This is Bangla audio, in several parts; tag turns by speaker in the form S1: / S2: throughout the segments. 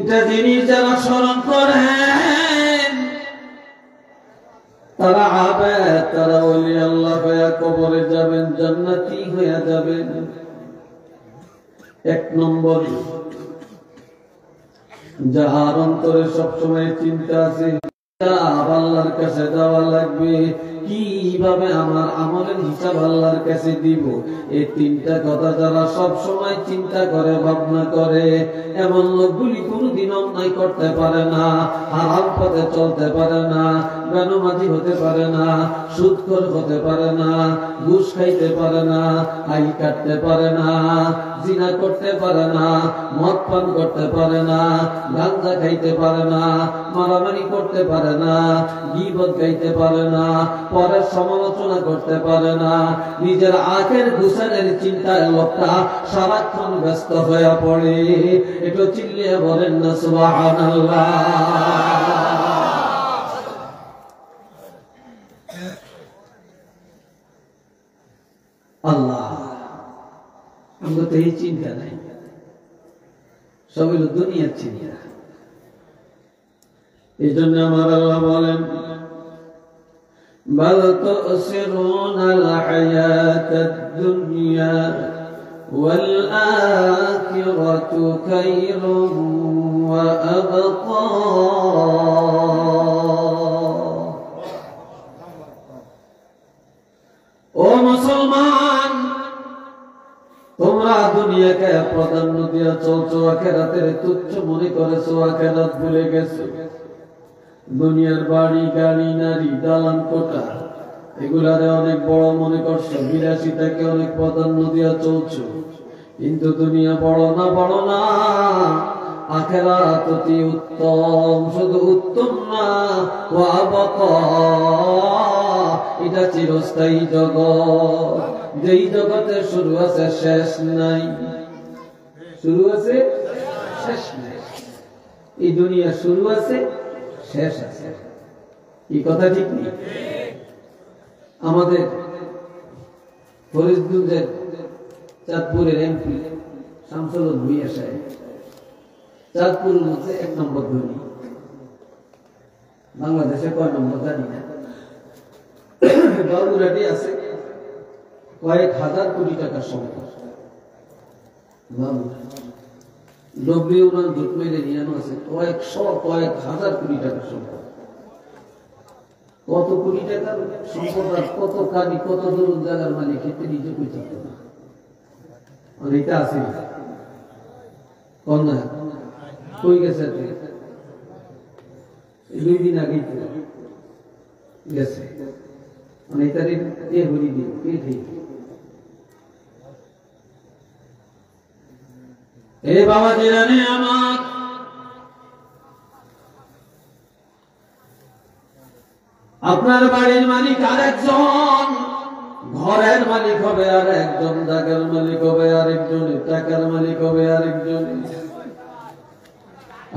S1: তিনটা জিনিস যারা স্মরণ করেন তারা আবেদ, তারা ওলি আল্লাহ হয়ে কবরে যাবেন, জান্নাতি হয়ে যাবেন। এক নম্বর, যার অন্তরে সবসময় চিন্তা আছে আল্লাহর কাছে যাওয়া লাগবে, কিভাবে আমার আমলের হিসাব আল্লাহর কাছে দিব। এই তিনটা কথা যারা সব সময় চিন্তা করে, ভাবনা করে, এমন লোকগুলি কোনদিন অন্যায় করতে পারে না, হারাম পথে চলতে পারে না, বেনামাজি হতে পারে না, সুদখোর হতে পারে না, ঘুষ খাইতে পারে না, আইল কাটতে পারে না, জিনা করতে পারে না, মদ পান করতে পারে না, গাঁজা খাইতে পারে না, মারামারি করতে পারে না, গীবত গাইতে পারে না, পরের সমালোচনা করতে পারে না, নিজের আখের গুছানের চিন্তায় লোকটা সারাক্ষণ ব্যস্ত হয়ে পড়ে। একটু চিল্লিয়ে বলেন না সুবহানাল্লাহ। আল্লাহ, আমরা তো এই চিন্তা নাই, সব হলো দুনিয়ার চিন্তা। এই জন্য আমার আল্লাহ বলেন, বাল তুসিরুনাল হায়াতাদ দুনিয়া ওয়াল আখিরাতু খায়রুন ওয়া আবকা। ও মুসলমান, তোমরা দুনিয়াকে প্রাধান্য দিয়ে চলছো, আখিরাতের তুচ্ছ মনে করেছো, আখিরাত ভুলে গেছো। দুনিয়ার বাড়ি, গাড়ি, নারী, দালান কোঠা, এগুলারে অনেক বড় মনে করছো, বিলাসিতাকে অনেক প্রাধান্য দিয়ে চলছো। কিন্তু দুনিয়া বড় না, আখিরাত অতি উত্তম। শুধু উত্তম না, ওয়া আবকা, এটা চিরস্থায়ী জগৎ। যেই জগতের শুরু আছে শেষ নাই, শুরু আছে শেষ নাই। এই দুনিয়া শুরু আছে শেষ আছে, এই কথা ঠিক নেই। আমাদের ফরিদগঞ্জের চাঁদপুরের এমপি শামসুল ভুঁইয়া সাহেব চাঁদপুরের মধ্যে 1 নম্বর ধনী, বাংলাদেশে কয় নম্বর জানি না। বাবুরাটি আছে কয়েক হাজার কোটি টাকার সম্পদ। ডব্লিউ উনার জুট মেরে নিয়ে আছে কয়েক হাজার কোটি টাকার সম্পদ। কত কোটি টাকার সম্পদ আর কত কানি, কত দূর জায়গার মালিক, খেতে নিজে কই থাকতো না। আর এটা আছে কন্যা কই গেছে, 2 দিন আগেই গেছে। এটারে এ হরি দিন কে ঠিক। এ বাবা জিরানে আমার, আপনার বাড়ির মালিক আর একজন, ঘরের মালিক হবে আর একজন, জায়গার মালিক হবে আরেকজন, টাকার মালিক হবে আরেকজন,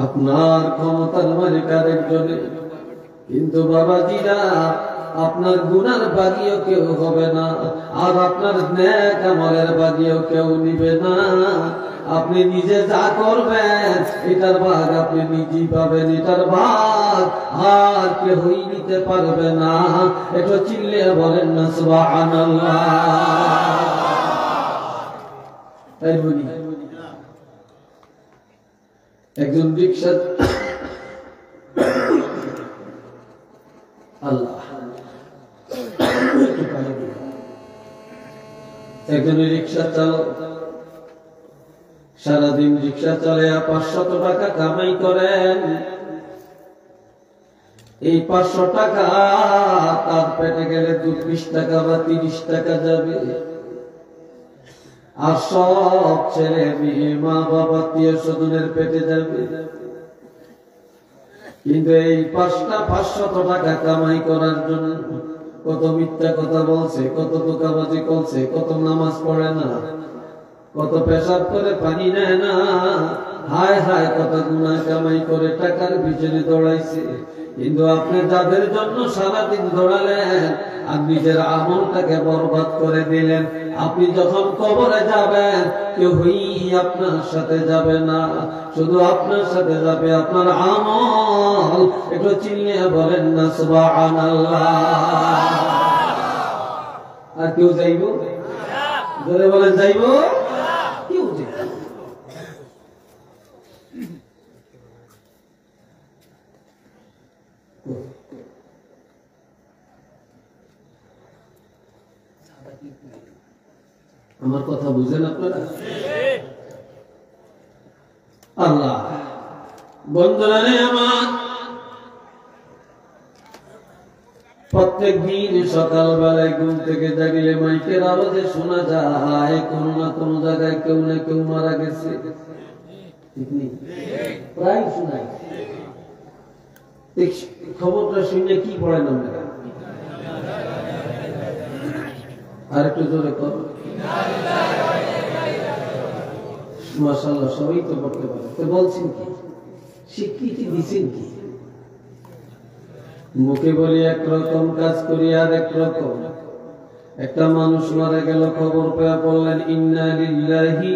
S1: আপনার ক্ষমতার মালিক আরেকজন। কিন্তু বাবাজিরা, আপনার গুনার বাগিও কেউ হবে না, আর আপনার নেক আমলের বাগিও কেউ নিবে না। আপনি নিজে যা করবেন এটার ভাগ আপনি নিজেই পাবেন, এটার ভাগ আর কেউই নিতে পারবে না। একটু চিল্লে বলেন না সুবহানাল্লাহ। তাই বলি, একজন রিকশা, আল্লাহ, একজন রিকশা চালক সারাদিন রিকশা চালায়া 500 টাকা কামাই করেন। এই 500 টাকা তার পেটে গেলে 20 টাকা বা 30 টাকা যাবে, আর সব ছেলে মেয়ে, মা বাবা, আত্মীয়-স্বজনের পেটে যাবে। কিন্তু এই 500 টাকা কামাই করার জন্য কত মিথ্যা কথা বলছে, কত ধোঁকাবাজি করছে, কত নামাজ পড়ে না, কত পেশাব করে পানি নেয় না, হায় হায় কত গুনাহ কামাই করে টাকার পিছনে দৌড়াইছে। কিন্তু আপনি যাদের জন্য সারাদিন দৌড়ালেন আর নিজের আমলটাকে বরবাদ করে দিলেন, আপনি যখন কবরে যাবেন কেউই আপনার সাথে যাবে না, শুধু আপনার সাথে যাবে আপনার আমল। একটু চিল্লিয়ে বলেন না সুবহানাল্লাহ। আর কেউ যাইব? জোরে বলেন যাইব? কেউ যাইব? আমার কথা বুঝেন আপনারা? আল্লাহ বন্ধুরা রে আমার, প্রত্যেক দিন সকালবেলায় ঘুম থেকে জাগলে মাইকের আওয়াজে শোনা যায় কোনো না কোনো জায়গায় কেউ না কেউ মারা গেছে। প্রায় শোনায়। খবরটা শুনে কি পড়েন আপনারা? আর একটু জোরে কর। মাশাআল্লাহ, সবাই তো পড়তে পারে। তো বলছেন কি? স্বীকৃতি দিচ্ছেন কি? মুখে বলি একরকম, কাজ করি আর একরকম। একটা মানুষ মারা গেল, খবর পেয়ে বললেন ইন্না লিল্লাহি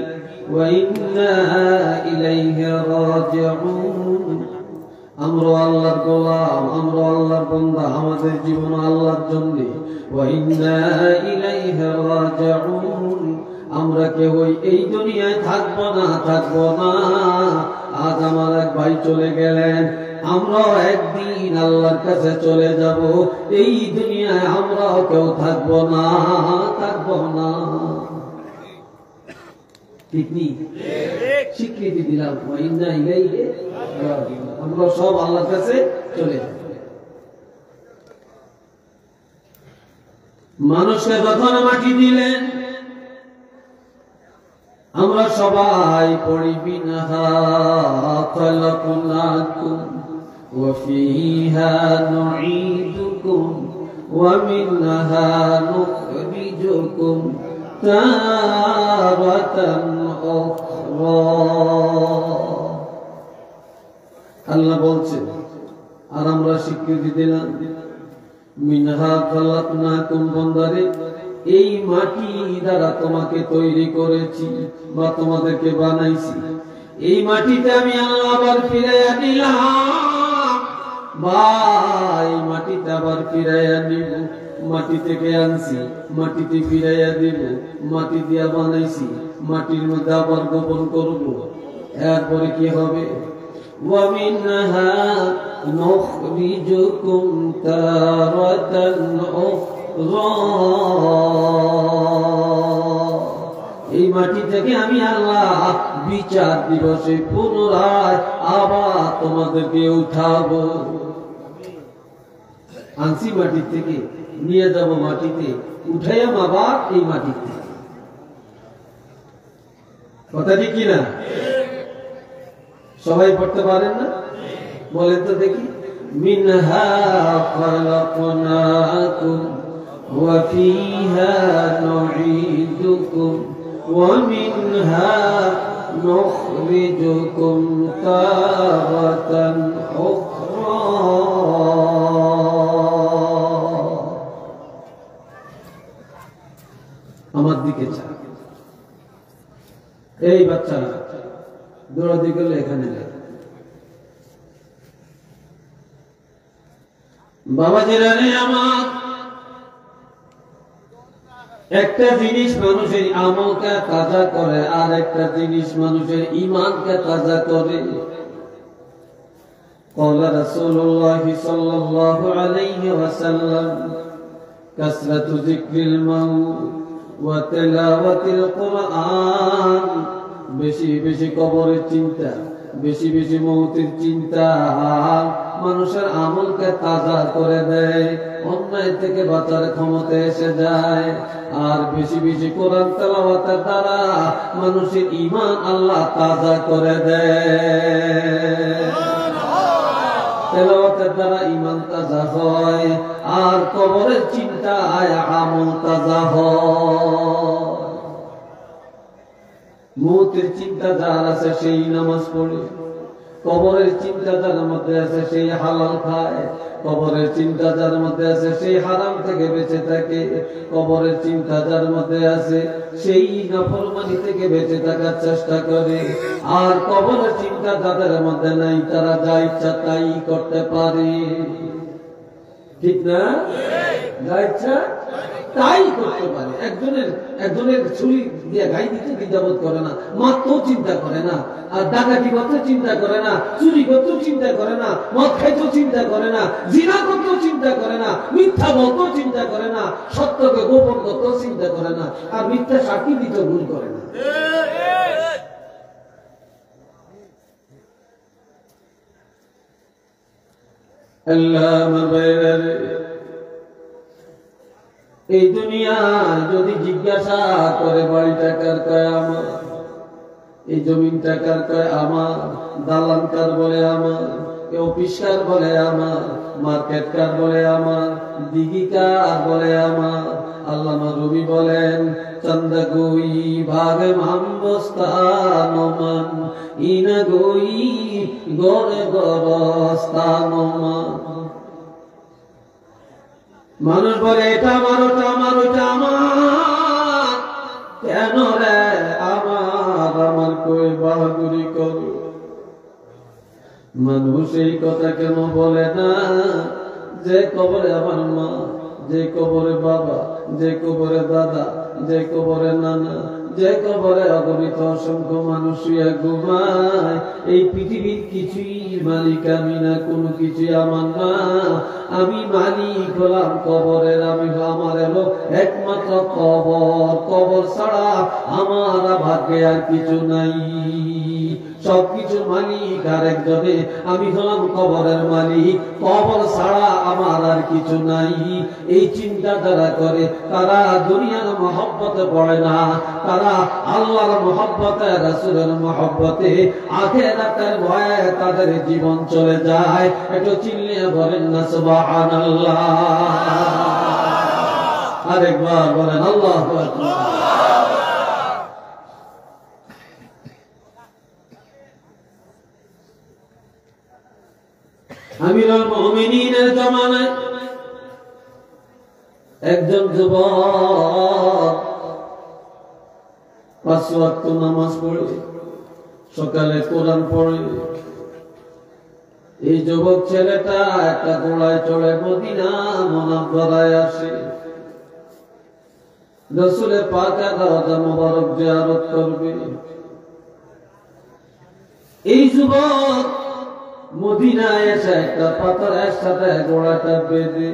S1: ওয়া ইন্না ইলাইহি রাজিউন। আমরা আল্লাহর গোলাম, আমরা আল্লাহর বান্দা, আমাদের জীবন আল্লাহর জন্য। ওয়া ইন্না ইলাইহি রাজিউন, আমরা কেউ এই দুনিয়ায় থাকবো না, থাকবো না। আজ আমার এক ভাই চলে গেলেন, আমরাও একদিন আল্লাহর কাছে চলে যাব। এই দুনিয়ায় আমরাও কেউ থাকবো না, থাকবো না। ঠিক নেই? স্বীকৃতি দিলাম আমরা সব আল্লাহর কাছে চলে যাব। মানুষকে যখন মাটি দিলেন, আমরা সবাই পড়ি মিনহা খালাকনাকুম ওয়া ফিহা নুঈদুকুম ওয়া মিনহা নুখরিজুকুম তারাতান উখরা। আল্লাহ বলছেন, আর আমরা স্বীকৃতি দিলাম মিনহা খালাকনাকুম, বান্দারে এই মাটি দ্বারা তোমাকে তৈরি করেছি বা তোমাদেরকে বানাইছি। এই মাটিতে আমি আল্লাহ আবার ফিরাইয়া দিলাম, বা এই মাটিতে আবার ফিরাইয়া নিব। মাটি থেকে আনছি, মাটিতে ফিরাইয়া দিব। মাটি দিয়া বানাইছি, মাটির মধ্যে আবার গোপন করব। এরপরে কি হবে? ওয়া মিনহা নুখরিজুকুম তারাতান উখরা, এই মাটি থেকে আমি আল্লাহ বিচার দিবসে পুনরায় আবার তোমাদেরকে উঠাবো। আনছি মাটি থেকে, নিয়ে যাব মাটিতে, উঠাইয়া আবার এই মাটিতে। কথা ঠিক কিনা? সবাই পড়তে পারেন না? বলেন তো দেখি। মিনহা খালাকনাকুম ওয়া ফিহা নুঈদুকুম ওয়া মিনহা নুখরিজুকুম তারাতান উখরা। আমার দিকে চা। এই বাচ্চারা দৌড়াদৌড়ি করলে এখানে যায়। বাবাজিরা রে আমার, একটা জিনিস মানুষের আমলকে তাজা করে, আর একটা জিনিস মানুষের ঈমানকে তাজা করে। قال رسول الله صلى الله عليه وسلم كثرة ذكر الموت وتلاوة القرآن। বেশি বেশি কবরের চিন্তা, বেশি বেশি মৌতের চিন্তা মানুষের আমলকে তাজা করে দেয়, অন্যায় থেকে বাঁচার ক্ষমতা এসে যায়। আর বেশি বেশি কোরআন তেলাওয়াতের দ্বারা মানুষের ঈমান আল্লাহ তাজা করে দেয়। তেলাওয়াতের দ্বারা ঈমান তাজা হয়, আর কবরের চিন্তায় আমল তাজা হয়। মৌতের চিন্তা যার আছে সেই নামাজ পড়ে, কবরের চিন্তা যার মধ্যে আছে সেই হালাল খায়, কবরের চিন্তা যার মধ্যে আছে সেই হারাম থেকে বেঁচে থাকে, কবরের চিন্তা যার মধ্যে আছে সেই নাফরমানি থেকে বেঁচে থাকার চেষ্টা করে। আর কবরের চিন্তা যাদের মধ্যে নাই তারা যা ইচ্ছা তাই করতে পারে, ঠিক না? যা ইচ্ছা তাই করতে পারে। একজনের ছুরি দিয়ে গাই দিতে দ্বিধাবোধ করে না, মারতেও চিন্তা করে না, আর ডাকাতি করতে চিন্তা করে না, চুরি করতেও চিন্তা করে না, মদ খাইতেও চিন্তা করে না, জিনা করতেও চিন্তা করে না, মিথ্যা বলতেও চিন্তা করে না, সত্যকে গোপন করতেও চিন্তা করে না, আর মিথ্যা সাক্ষী দিতেও ভুল করে না। এই দুনিয়া যদি জিজ্ঞাসা করে বাড়িটা কার কয় আমার, এই জমিনটা কার কয় আমার, দালান কার বলে আমার, অফিস কার বলে আমার, মার্কেট কার বলে আমার, দিঘি কার বলে আমার। আল্লামা রবি বলেন চন্দ গোই ভাগ মাম্বস্তানমান ইনা গোই গরে গরস্তানমান। মানুষ বলে এটা আমার, ওটা আমার, ওইটা আমার, কেন রে আমার কই বাহাদুরি করো। মানুষ এই কথা কেন বলে না যে কবরে আমার মা, যে কবরে বাবা, যে কবরে দাদা, যে কবরে নানা, যে কবরে অগণিত অসংখ্য মানুষ ঘুমায়, এই পৃথিবীর কিছুই মালিক আমি না, কোনো কিছুই আমার না, আমি মালিক হলাম কবরের। আমি আমার এলো একমাত্র কবর, কবর ছাড়া আমার ভাগ্যে আর কিছু নাই। সবকিছু মালিক আরেকজনে, আমি হলাম কবরের মালিক, কবর ছাড়া আমার আর কিছু নাই। এই চিন্তা যারা করে তারা দুনিয়ার মহব্বতে পড়ে না, তারা আল্লাহর মহব্বতে, রাসূলের মহব্বতে, আখিরাতের ভয়ে তাদের জীবন চলে যায়। একটু চিল্লিয়ে বলেন না সুবহানাল্লাহ, আরেকবার বলেন আল্লাহু আকবার। আমিরুল মুমিনিনের জামানায় একজন যুবক 5 ওয়াক্ত নামাজ পড়ে, সকালে কোরআন পড়ে। এই যুবক ছেলেটা একটা ঘোড়ায় চড়ে মদিনা মুনাওয়ারায় আসে, রাসূলের পাকের রওজা মুবারক জিয়ারত করবে। এই যুবক মদিনায় এসে একটা পাথরের সাথে ঘোড়াটা বেঁধে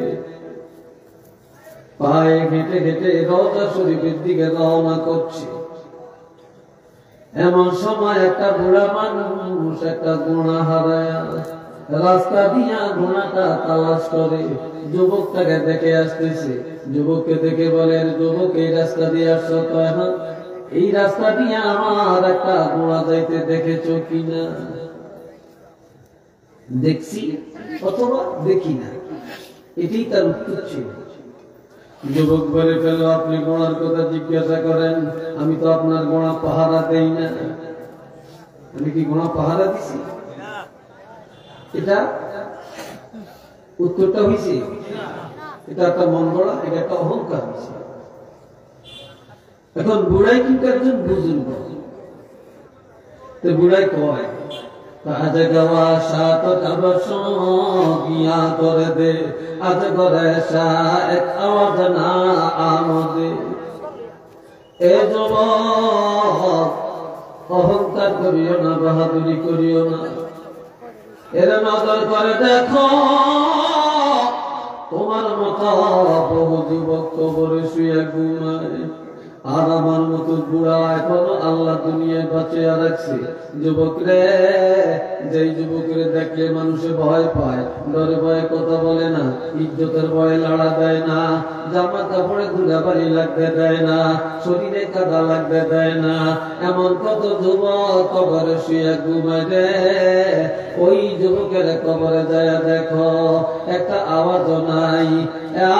S1: পায়ে হেঁটে হেঁটে রওজা শরীফের দিকে রওনা করছে। এমন সময় একটা বুড়া মানুষ একটা ঘোড়া হারায় রাস্তা দিয়া ঘোড়াটা তালাশ করে, যুবকটাকে দেখে আসতেছে। যুবককে দেখে বলেন, যুবক এই রাস্তা দিয়ে আসছো? কয় হ্যাঁ। এই রাস্তা দিয়ে আমার একটা ঘোড়া যাইতে দেখেছো কিনা? দেখছি অথবা দেখি না, এটাই তার উত্তর ছিল। যুবক বলে ফেলল, আপনি ঘোড়ার কথা জিজ্ঞাসা করেন, আমি তো আপনার ঘোড়া পাহারা দেই না। আমি কি ঘোড়া পাহারা দিছি? এটা উত্তরটা হয়েছে, এটা একটা মন গড়া, এটা একটা অহংকার হয়েছে। এখন বুড়াই কিন্তু একজন বুজুর্গ, তো বুড়াই কয় আজ গাওয়া সাত গিয়া করে দে, আজ করে এক আওয়াজ না আমদে। এ যুবক অহংকার করিও না, বাহাদুরি করিও না, এর নজর করে দেখো তোমার মতো বহু যুবক কবরে শুয়ে ঘুমায়, আর আমার মতো বুড়া এখনো আল্লাহ দুনিয়ায় বাঁচিয়ে রাখছে। যুবক রে, যেই যুবকরে দেখলে মানুষে ভয় পায়, ডরে ভয়ে কথা বলে না, ইজ্জতের ভয়ে লাড়া দেয় না, জামা কাপড়ে ধুলাবাড়ি লাগতে দেয় না, শরীরে কাদা লাগতে দেয় না, এমন কত যুবক কবরে শুয়ে ঘুমায় রে। ওই যুবকের কবরে যায় দেখো একটা আওয়াজও নাই,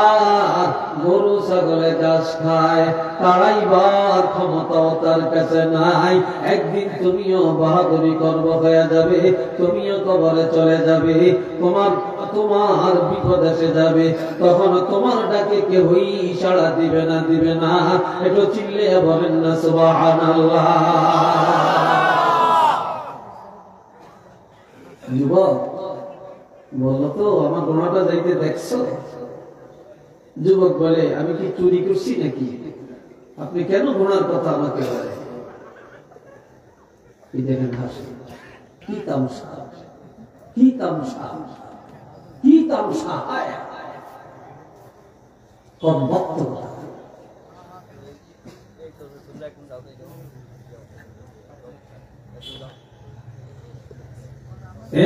S1: আর গরু ছাগলে ঘাস খায়, তাড়াইবার ক্ষমতাও তার কাছে নাই। একদিন তুমিও বাহাদুরি করব হয়ে যাবে, তুমিও কবরে চলে যাবে, তোমার বিপদ এসে যাবে, তখন তোমার ডাকে কেউই সাড়া দিবে না। একটু চিল্লিয়ে বলেন না সুবহানাল্লাহ। যুবক বলো তো আমার গোনাটা যাইতে দেখছো? যুবক বলে আমি কি চুরি করছি নাকি? আপনি কেন গোনার কথা আমাকে বলেন? দেখেন হাসি, কি তামসা, কি তামসা, কি তামসা! কম বক্তব্য।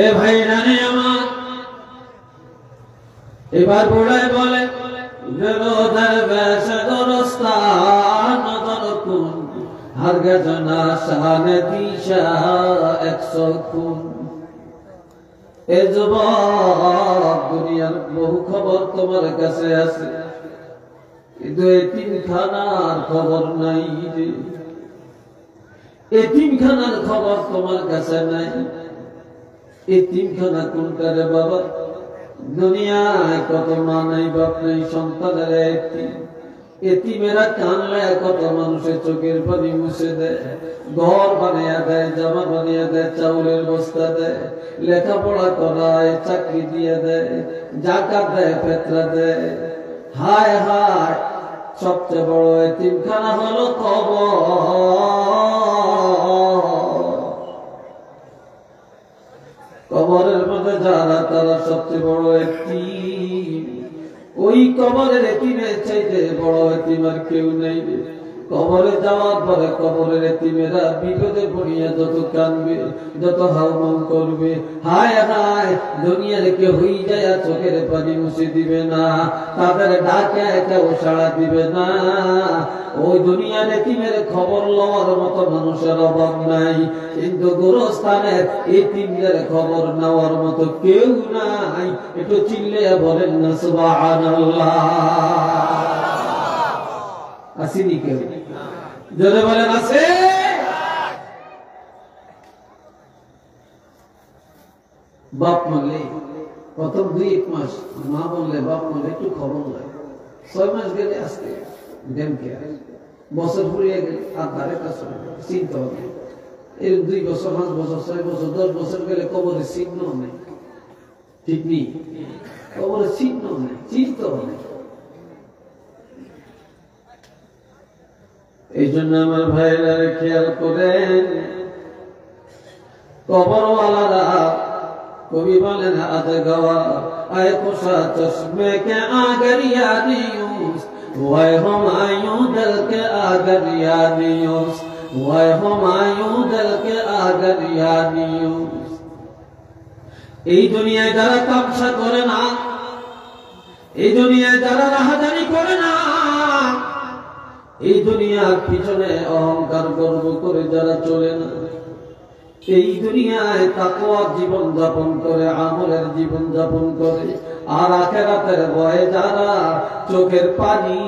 S1: এ ভাই রানে আমার, এবার বুড়ায় বলে বেরোদার বেশে দরস্তান দরকুন হারগে জনা শানে দিশা 100 খুন। এ যুবক দুনিয়ার বহু খবর তোমার কাছে আছে, কিন্তু এতিমখানার খবর নাই রে। এতিমখানার খবর তোমার কাছে নাই। এতিমখানা কোনটা রে বাবা? দুনিয়ায় কত মা নাই, বাপ নাই, সন্তানের এতিম। এতিমেরা কানলে কত মানুষের চোখের পানি মুছে দেয়, ঘর বানিয়ে দেয়, জামা বানিয়ে দেয়, চাউলের বস্তা দেয়, লেখাপড়া করায়, চাকরি দিয়ে দেয়, জাকাত দেয়, ফেতরা দেয়। হায় হায়, সবচেয়ে বড় এতিমখানা হলো কবরের মধ্যে যারা, তারা সবচেয়ে বড় এতিম। ওই কবরের এতিমের চাইতে বড় এতিম আর কেউ নেই। কবরে যাওয়ার পরে কবরের এতিমেরা বিপদে পড়িয়া যত কানবে, যত হাউমাউ করবে, হায় হায়, দুনিয়ার কেউই যায় চোখের পানি মুছে দিবে না, তাদের ডাকে কেউ সাড়া দিবে না। ওই দুনিয়ার এতিমের খবর লওয়ার মতো মানুষের অভাব নাই, কিন্তু গোরস্থানের এতিমদের খবর নেওয়ার মতো কেউ নাই। একটু চিল্লিয়ে বলেন না সুবহানাল্লাহ। আসেনি কেউ? জোরে বলেন আছে? বাপ মরলে প্রথম 2-1 মাস, মা বললে বাপ মরলে একটু খবর লাগে, 6 মাস গেলে আসতে ড্যাম কেয়ার, বছর ফুরিয়ে গেলে আর ধারে কাছে চিন্তা হবে। এর 2 বছর, 5 বছর, 6 বছর, 10 বছর গেলে কবরের চিহ্ন নেই। ঠিক নেই? কবরের চিহ্ন নেই, চিন্তা নেই। এই জন্য আমার ভাইরা খেয়াল করেন, কবরওয়ালারা, কবি বলেন আজ গওয়া আয় কোশা চশমে কে আগার ইয়ানিউস, ওয়ায় হুমায়ুন দিল কে আগার ইয়ানিউস, ওয়ায় হুমায়ুন দিল কে আগার ইয়ানিউস। এই দুনিয়ায় যারা তামসা করে না, এই দুনিয়ায় যারা রাহাজানি করে না, এই দুনিয়ার পিছনে অহংকার গর্ব করে যারা চলে না, এই দুনিয়ায় তাকওয়ার জীবন যাপন করে, আমলের জীবন যাপন করে, আর আখিরাতের ভয়ে যারা চোখের পানি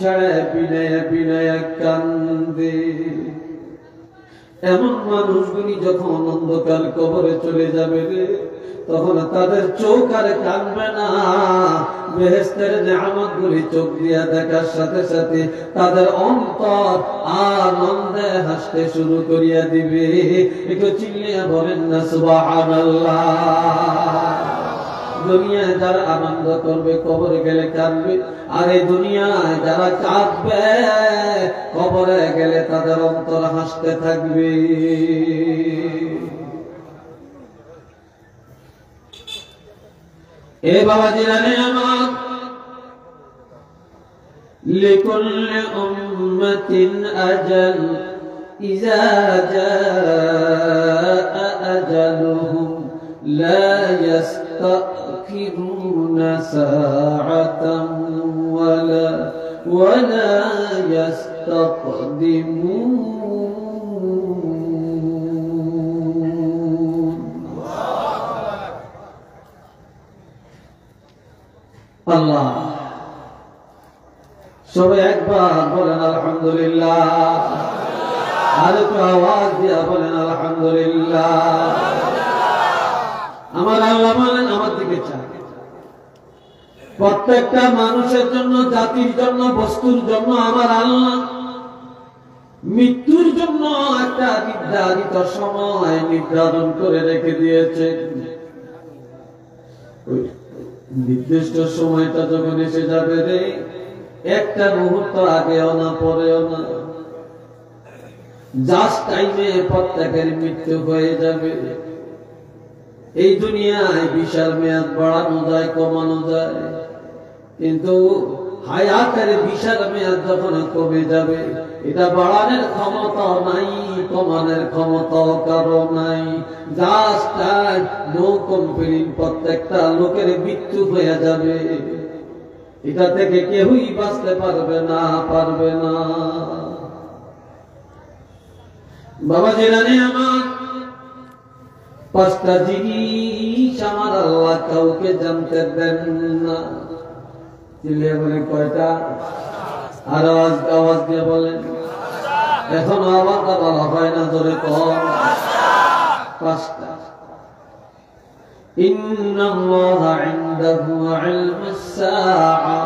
S1: ছেড়ে বিনয়ে বিনয়ে কান্দে, এমন মানুষগুলি যখন অন্ধকার কবরে চলে যাবে রে, তখন তাদের চোখ আর কাঁদবে না। বেহেশতের নেয়ামতগুলি চোখ দিয়া দেখার সাথে সাথে তাদের অন্তর আনন্দে হাসতে শুরু করিয়া দিবে। একটু চিল্লিয়া বলেন না সুবহানাল্লাহ। দুনিয়ায় যারা আনন্দ করবে কবরে গেলে কাঁদবে, আর এই দুনিয়ায় যারা কাঁদবে কবরে গেলে তাদের অন্তর হাসতে থাকবে। এ বাবাজি জানে আমার, লিকুল্লি উম্মাতিন আজাল ইযা জাআ আজালুহুম লা ইস্তাখিরুনা সাআতান ওয়ালা ইস্তাকদিমুন। আল্লাহ সবাই একবার বলেন আলহামদুলিল্লাহ, আর একটু আওয়াজ দিয়া বলেন আলহামদুলিল্লাহ। আমার আল্লাহ বলেন, আমার দিকে চান, প্রত্যেকটা মানুষের জন্য, জাতির জন্য, বস্তুর জন্য আমার আল্লাহ মৃত্যুর জন্য একটা নির্ধারিত সময় নির্ধারণ করে রেখে দিয়েছে। নির্দিষ্ট সময়টা যখন এসে যাবে রে, একটা মুহূর্ত আগেও না পরেও না, জাস্ট টাইমে প্রত্যেকের মৃত্যু হয়ে যাবে। এই দুনিয়ায় বিশাল মেয়াদ বাড়ানো যায়, কমানো যায়, কিন্তু হায়াতের বিশাল মেয়াদ যখন কমে যাবে, এটা বাড়ানোর ক্ষমতা নাই, কমানোর ক্ষমতাও কারো নাই। জাস্ট টাইম, নো কম্পেয়ারিং, প্রত্যেকটা লোকের মৃত্যু হয়ে যাবে। এটা থেকে কেউই বাঁচতে পারবে না, পারবে না। বাবাজি রানী আমার, পাঁচটা জিনিস আমার আল্লাহ কাউকে জানতে দেন না। চিল্লিয়ে বলেন কয়টা? আর আওয়াজ দিয়ে বলেন। এখন আওয়াজটা বলা হয় না, জোরে কম। পাঁচটা। ইন্নাল্লাহা ইনদাহু ইলমুস সাআ,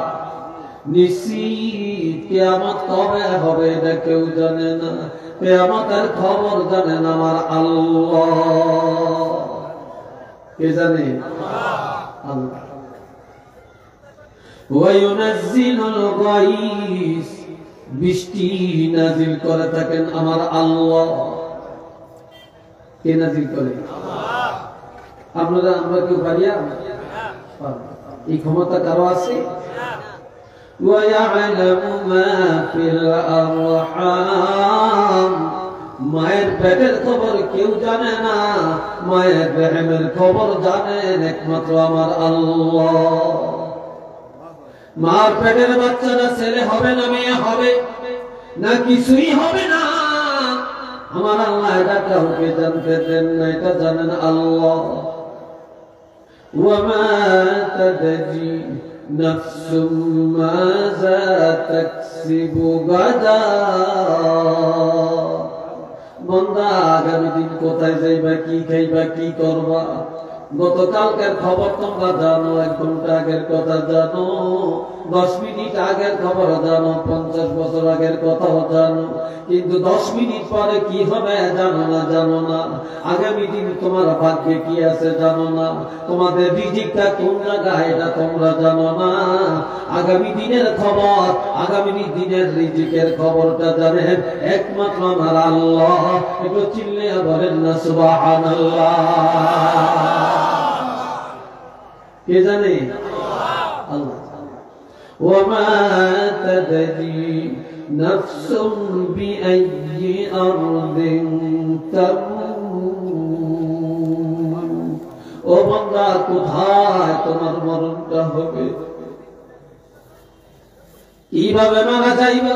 S1: নিশ্চিত কিয়ামত কবে হবে এটা কেউ জানে না। কিয়ামতের খবর জানেন আমার আল্লাহ। কে জানে? আল্লাহ। ওয়ায়ুনাজ্জিলুল গায়স, বৃষ্টি নাজিল করে থাকেন আমার আল্লাহ। কে নাজিল করে? আল্লাহ। আপনারা, আমরা কেউ পারিয়া? এই ক্ষমতা কারো আছে? ওয়ায়ালামু মা ফিল আরহাম, মায়ের পেটের খবর কেউ জানে না, মায়ের রেহেমের খবর জানেন একমাত্র আমার আল্লাহ। মার পেটের বাচ্চারা ছেলে হবে না মেয়ে হবে না কিছুই হবে না, আমার আল্লাহ এটা কাউকে জানতে দেন না, এটা জানেন আল্লাহ। ওয়ামা তাদরি নাফসুম মাযা তাকসিবু গাদা, বান্দা আগামী দিন কোথায় যাইবা, কি খাইবা, কি করবা, গতকালকের খবর তোমরা জানো, 1 ঘন্টা আগের কথা জানো, 10 মিনিট আগের খবর জানো, 50 বছর আগের কথাও জানো, কিন্তু 10 মিনিট পরে কি হবে জানো না, জানো না। আগামী দিন তোমার ভাগ্যে কি আছে জানো না, তোমাদের রিজিকটা কোন জায়গায় এটা তোমরা জানো না। আগামী দিনের খবর, আগামী দিনের রিজিকের খবরটা জানেন একমাত্র আমার আল্লাহ। একটু চিল্লিয়ে বলেন না সুবহানাল্লাহ। কে জানে? আল্লাহ। ওয়ামা তাদরি নাফসুম বিআইয়ি আরদিন তামুত, ও বান্দা কোথায় তোমার মরণটা হবে, কিভাবে মারা যাইবা,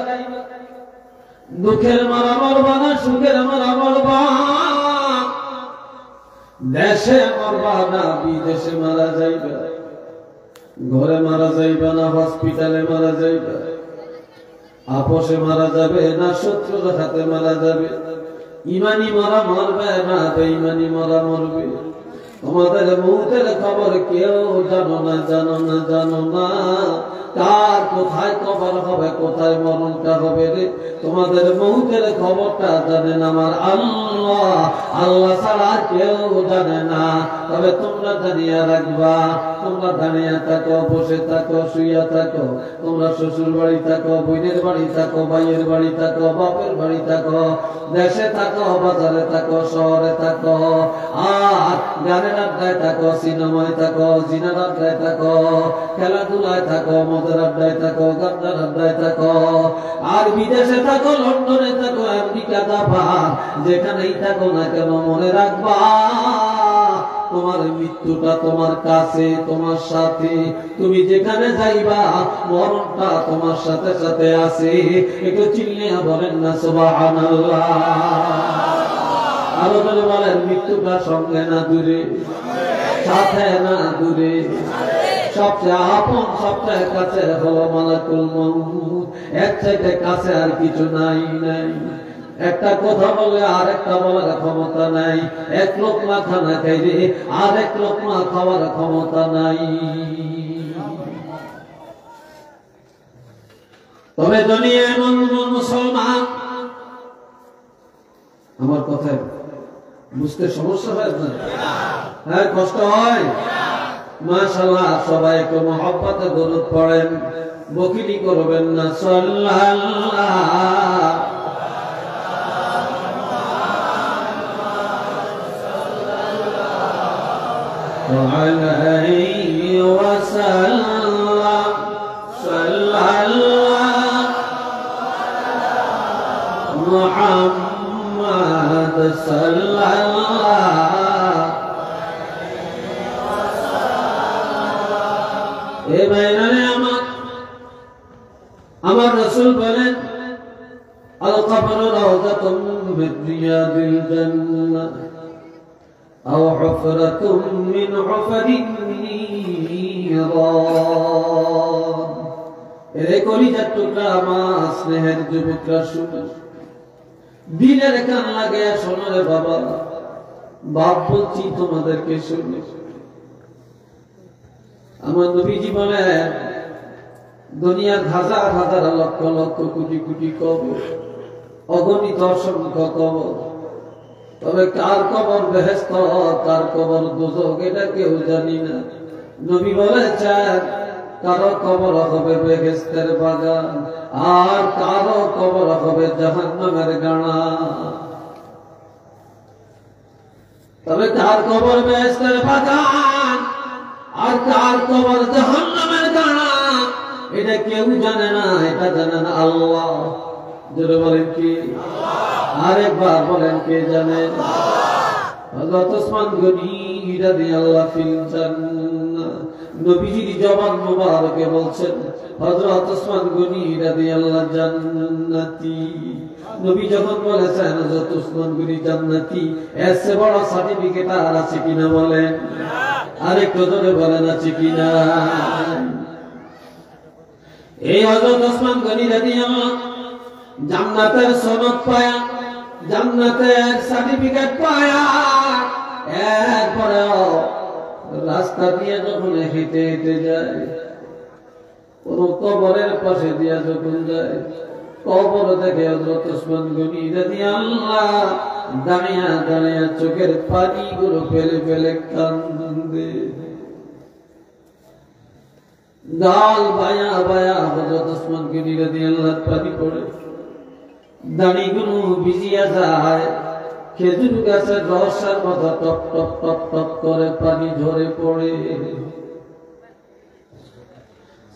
S1: দুঃখের মারা মরবা না সুখের মারা মরবা, দেশে মরবা না বিদেশে মারা যাইবা, ঘরে মারা যাইবা না হসপিটালে মারা যাইবা, আপোষে মারা যাবে না শত্রুর হাতে মারা যাবে, ইমানি মারা মরবে না বেঈমানি মারা মরবে। তোমাদের মৌতের খবর কেউ জানো না, জানো না, জানো না। কার কোথায় কবর হবে, কোথায় মরণটা হবে রে, তোমাদের মৌতের খবরটা জানেন আমার আল্লাহ। আল্লাহ ছাড়া কেউ জানে না। তবে তোমরা জানিয়ে রাখবা, তোমরা দাঁড়িয়ে থাকো, বসে থাকো, শুইয়া থাকো, তোমরা শ্বশুর বাড়ি থাকো, বোনের বাড়ি থাকো, ভাইয়ের বাড়ি থাকো, বাপের বাড়ি থাকো, দেশে থাকো, বাজারে থাকো, শহরে থাকো, আর গানের আড্ডায় থাকো, সিনেমায় থাকো, জিনার আড্ডায় থাকো, খেলাধুলায় থাকো, মদের আড্ডায় থাকো, গান্ডার আড্ডায় থাকো, আর বিদেশে থাকো, লন্ডনে থাকো, আমেরিকা জাপান, যেখানেই থাকো না কেন মনে রাখবা তোমার মৃত্যুটা তোমার কাছে, তোমার সাথে। তুমি যেখানে যাইবা মরণটা তোমার সাথে সাথে আছে। একটু চিল্লিয়া বলেন না সুবহানাল্লাহ। আরো বলে বলেন, মৃত্যুটা সঙ্গে না দূরে, সাথে না দূরে, সবচেয়ে আপন সবচেয়ে কাছে হলো মালাকুল মউত। এর চাইতে কাছে আর কিছু নাই। একটা কথা বলে আরেকটা বলার ক্ষমতা নাই। এক লোকমা খানা খাইলে আরেক লোকমা খাওয়ার ক্ষমতা নাই। তবে দুনিয়ায় মুসলমান, আমার কথা বুঝতে সমস্যা হয় না? হ্যাঁ, কষ্ট হয়। মাশাআল্লাহ, সবাই একটু মহব্বতে দরুদ পড়েন, বকিলি করবেন না। সাল্লাল্লাহু আলাইহি ওয়াসাল্লাম। সাল্লাল্লাহু মুহাম্মদ সাল্লাল্লাহু। এ ভাইরানে আমার রাসূল বলেন, আল কবরু রাউযাতুম মিন রিয়াদিল জান্নাহ আও হুফরাতুম মিন হুফারিন নিরান। এ কলিজার টুকরা আমার স্নেহের যুবকরা শুনো, দিনের কান লাগে শোনো রে বাবা, বাপ বলছি তোমাদেরকে শুনো। আমার নবীজি বলেন, দুনিয়ার হাজার হাজার লক্ষ লক্ষ কোটি কোটি কবর, অগণিত অসংখ্য কবর, তবে কার কবর বেহেশত কার কবর দোজখ এটা কেউ জানি না। নবী বলেছেন, কারো কবর হবে বেহেশতের বাগান, আর কারো কবর হবে জাহান্নামের গাড়া। তবে কার কবর বেহেশতের বাগান আর কার কবর জাহান্নামের গাড়া এটা কেউ জানে না, এটা জানেন আল্লাহ। জোরে বলেন কি? আরেকবার বলেন, কে জানেন? হযরত ওসমান গনি রাদিয়াল্লাহু ফিল জান্নাহ। নবীজির জবান মুবারকে বলছেন, হযরত ওসমান গনি রাদিয়াল্লাহু জান্নাতি। নবী যখন বলেছেন হযরত ওসমান গনি জান্নাতি, এর চেয়ে বড় সার্টিফিকেট আর আছে কিনা বলেন? আরেকটু জোরে বলেন, আছে কিনা? এই হযরত ওসমান গনি রাদিয়াল্লাহু জান্নাতের সনদ পায়া, জান্নাতের সার্টিফিকেট পায়া, এরপরেও রাস্তা দিয়ে যখন হেঁটে হেঁটে যায়, কোন কবরের পাশে দিয়া যখন যায়, কবর দেখে হযরত ওসমান গনি রাদিয়াল্লাহু দাঁড়িয়ে দাঁড়িয়ে চোখের পানিগুলো ফেলে ফেলে কান্দে। গাল বায়া বায়া হযরত ওসমান গনি রাদিয়াল্লাহু পানি পড়ে, দাড়িগুলো ভিজিয়া যায়, খেজুর গাছের রসের মতো টপ টপ টপ টপ করে পানি ঝরে পড়ে।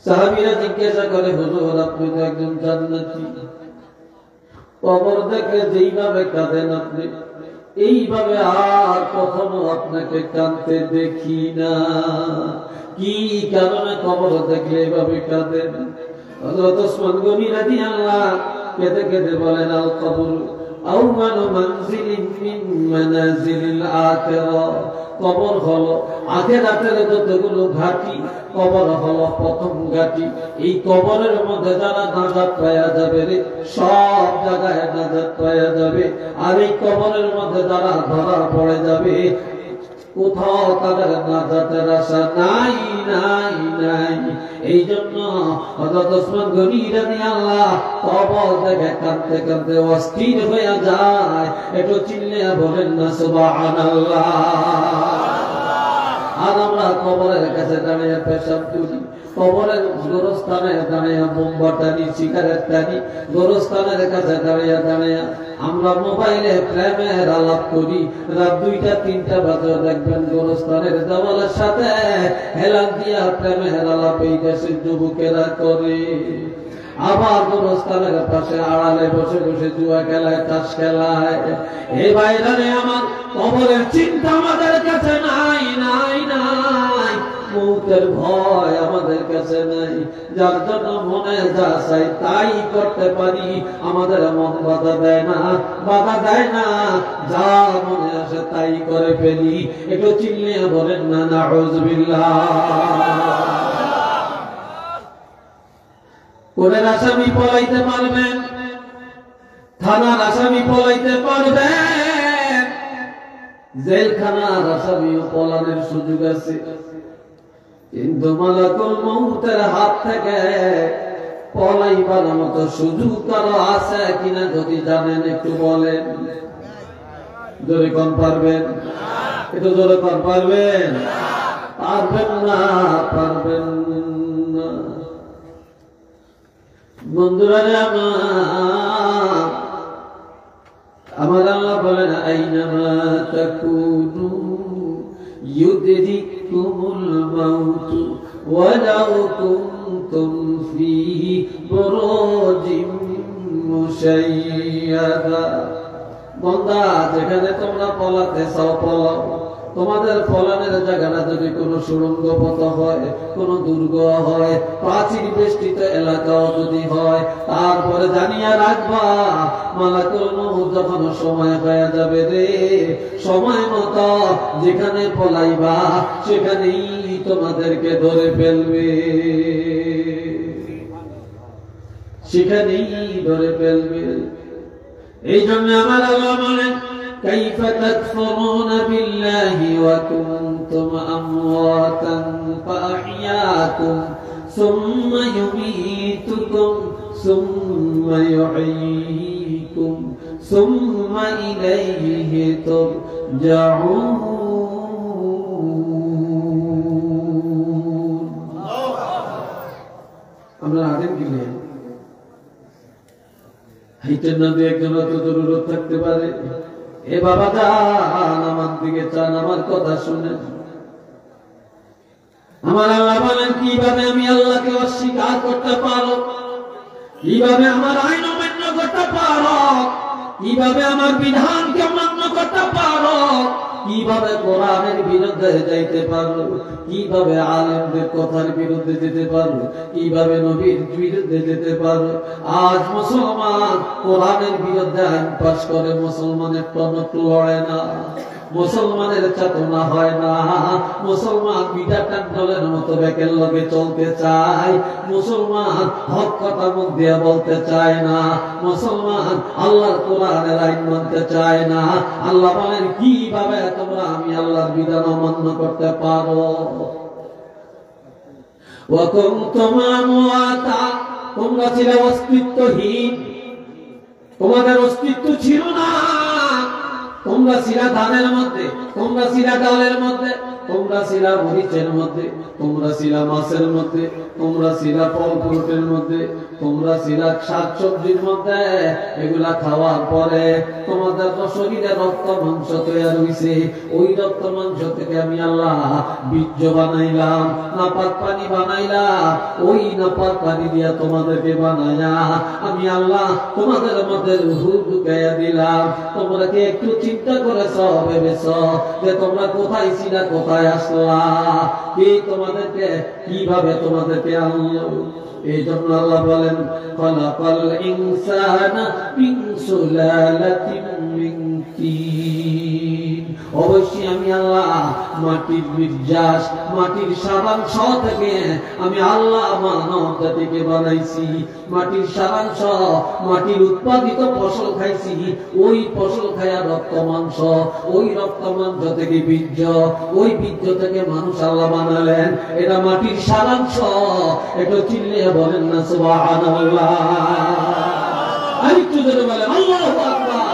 S1: সাহাবীরা জিজ্ঞাসা করে, হুজুর আপনি তো একজন জান্নাতি, কবর দেখে যেইভাবে কাঁদেন আপনি, এইভাবে আর কখনো আপনাকে কাঁদতে দেখি না, কি কারণে কবর দেখলে এইভাবে কাঁদেন? হযরত ওসমান গনি রাদিয়াল্লাহু কেঁদে কেঁদে বলেন, আল কবর আউয়ালু মানজিলিন মিন মানাজিলিল আখিরাহ। কবর হলো আখিরাতের যতগুলো ঘাটি, কবর হলো প্রথম ঘাটি। এই কবরের মধ্যে যারা নাজাত পাওয়া যাবে রে, সব জায়গায় নাজাত পাওয়া যাবে। আর এই কবরের মধ্যে যারা ধরা পড়ে যাবে, কোথাও তাদের নাজাতের আশা নাই নাই নাই। এই জন্য হযরত ওসমান গনি রাদিয়াল্লাহু কবর দেখে কাঁদতে কাঁদতে অস্থির হয়ে যায়। একটু চিল্লিয়ে বলেন না সুবহানাল্লাহ। আর আমরা কবরের কাছে দাঁড়িয়ে পেশাব করি, কবরের গোরস্থানে দাঁড়িয়ে বোম্বা টানি, সিগারেট টানি, গোরস্থানের কাছে দাঁড়িয়ে দাঁড়িয়ে আমরা মোবাইলে প্রেমের আলাপ করি। রাত 2টা 3টা বাজে দেখবেন গোরস্থানের দেওয়ালের সাথে হেলান দিয়া প্রেমের আলাপ এই দেশের যুবকেরা করে। আবার গোরস্থানের পাশে আড়ালে বসে বসে জুয়া খেলায়, তাস খেলায়। এই ভাইরানে আমার কবরের চিন্তা আমাদের কাছে নাই নাই নাই। মৌতের ভয় আমাদের কাছে নাই, যার জন্য মনে যা চাই তাই করতে পারি। আমাদের মন বাধা দেয় না, বাধা দেয় না, যা মনে আসে তাই করে ফেলি। একটু চিল্লিয়ে বলেন না নাউযুবিল্লাহ। কোনের আসামি পলাইতে পারবেন, থানার আসামি পলাইতে পারবেন, জেলখানার আসামিও পলানোর সুযোগ আছে। কিন্তু মালাকুল মউতের হাত থেকে পলাইবার মতো সুযোগ কারো আছে কিনা যদি জানেন একটু বলেন। জোরে কোন পারবেন? একটু জোরে কোন পারবেন? পারবেন না, পারবেন না। বন্ধুরা আমার আল্লাহ বলেন আইনামা তাকুনু ইউদরিকুমুল মাউত ওয়ালাউ কুনতুম ফি বুরুজিম মুশাইয়াদা। বান্দা, যেখানে তোমরা পলাতে চাও পলাও। তোমাদের পলানের জায়গাটা যদি কোনো সুড়ঙ্গ পথ হয়, কোনো দুর্গ হয়, প্রাচীর বেষ্টিত এলাকাও যদি হয়, তারপরে জানিয়া রাখবা মালাকুল মউত যখন সময় হয়ে যাবে রে, সময় মতো যেখানে পলাইবা সেখানেই তোমাদেরকে ধরে ফেলবে, সেখানেই ধরে ফেলবে। এই জন্য আমার আল্লাহ বলেন كيف تكفرون بالله وكنتم أمواتا فأحياكم ثم يميتكم ثم يحييكم ثم إليه ترجعون। আমরা আদেন কি নেই হাইটের নামে একজন অত জরুরত থাকতে পারে। এ বাবা যান, আমার দিকে চান, আমার কথা শুনেন। আমার আল্লাহ বলেন কিভাবে আমি আল্লাহকে অস্বীকার করতে পারো, কিভাবে আমার আইন অমান্য করতে পারো, কিভাবে আমার বিধানকে অমান্য করতে পারো, কিভাবে কোরআনের বিরুদ্ধে যাইতে পারো, কিভাবে আলেমদের কথার বিরুদ্ধে যেতে পারো, কিভাবে নবীর বিরুদ্ধে যেতে পারো। আজ মুসলমান কোরআনের বিরুদ্ধে আইন পাস করে, মুসলমানের টনক লড়ে না, মুসলমানের চেতনা হয় না, মুসলমান বিটা টান্ডলের মতো ব্যাকের লগে চলতে চায়, মুসলমান হক কথা মুখ দিয়ে বলতে চায় না, মুসলমান আল্লাহর কোরআনের আইন মানতে চায় না। আল্লাহ বলেন কিভাবে তোমরা আমি আল্লাহর বিধান অমান্য করতে পারো। ওয়াকুনতুম আমওয়াতা, তোমরা ছিলে অস্তিত্বহীন, তোমাদের অস্তিত্ব ছিল না। তোমরা ছিলা ধানের মধ্যে, তোমরা ছিলা ডালের মধ্যে, তোমরা ছিলা মরিচের মধ্যে, তোমরা ছিলা মাছের মধ্যে, তোমরা ছিলা ফল ফ্রুটের মধ্যে, তোমরা ছিলা শাকসবজির মধ্যে। এগুলা খাওয়ার পরে তোমাদের তো শরীরে রক্ত মাংস তৈরি হইছে। ওই রক্ত মাংস থেকে আমি আল্লাহ বীর্য বানাইলাম, নাপাক পানি বানাইলাম। ওই নাপাক পানি দিয়া তোমাদেরকে বানাইয়া আমি আল্লাহ তোমাদের মধ্যে রূহ ঢুকাইয়া দিলাম। তোমরা কি একটু চিন্তা করেছ, ভেবেছ যে তোমরা কোথায় ছিলা, কোথায় আসলা, কে তোমাদেরকে কিভাবে তোমাদেরকে আনলো? এই জন্য আল্লাহ বলেন খালাকাল ইনসানা মিন সুলালাতিন মিন তিন। অবশ্যই আমি আল্লাহ মাটির নির্যাস, মাটির সারাংশ থেকে আমি আল্লাহ মানব জাতিকে বানাইছি। মাটির সারাংশ, মাটির উৎপাদিত ফসল খাইছি, ওই ফসল খায়া রক্ত মাংস, ওই রক্ত মাংস থেকে বীর্য, ওই বীর্য থেকে মানুষ আল্লাহ বানালেন। এটা মাটির সারাংশ। একটু চিল্লিয়ে বলেন না সুবহানাল্লাহ। আরেকটু জোরে বলেন আল্লাহু আকবার।